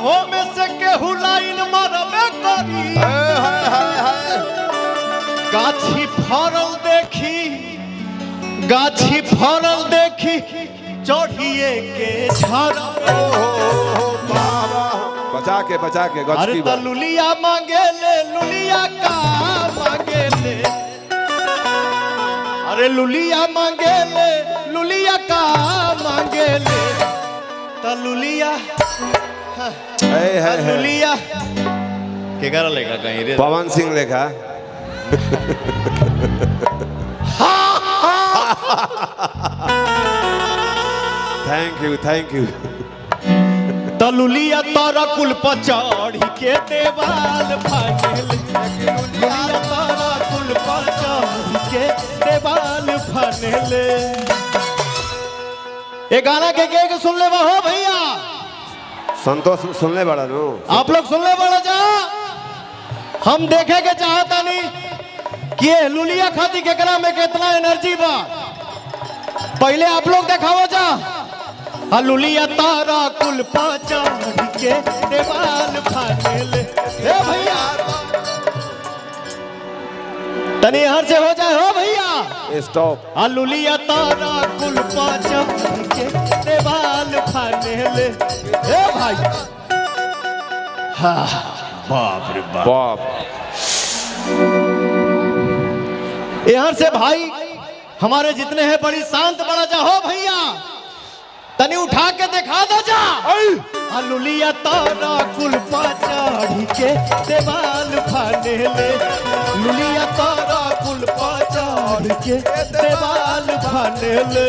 हो में से केहू लाइन मारबे करी गाछी फरल देखी गाछी फरल देखी चढ़िए के झरा बचा के अरे तो लुलिया मांगे ले लुलिया का मांगे ले अरे लुलिया मांगे ले लुलिया का मांगे ले तो लुलिया लुलिया के करा लेगा कहीं रे पवन सिंह लेखा थैंक यू तलुलिया तारा कुल पर चढ़ी के देवाल फानेल लुलिया तारा कुल पर चढ़ी के देवाल फानेल। ये गाना के सुन ले हो भैया संतोष सुन ले बड़ा नो आप लोग सुन ले बड़ा जा हम देखे के चाहता नहीं कि ये लुलिया खाती केकरा में कितना एनर्जी बा पहले आप लोग देखाओ जा लुलिया तारा कुल पाचा के देवाल फानेल ए भैया तनी हर से हो जाए हो भैया स्टॉप लुलिया तारा कुल पाचा के देवाल फानेल ए भाई हाँ बाप रे बाप यहाँ से भाई हमारे जितने हैं बड़ी शांत बड़ा जा हो भैया तनी उठा के दिखा दो जा लुलिया तारा कुल चढ़ी के देवाल फानेले लुलिया तारा कुल चढ़ी के देवाल फानेले।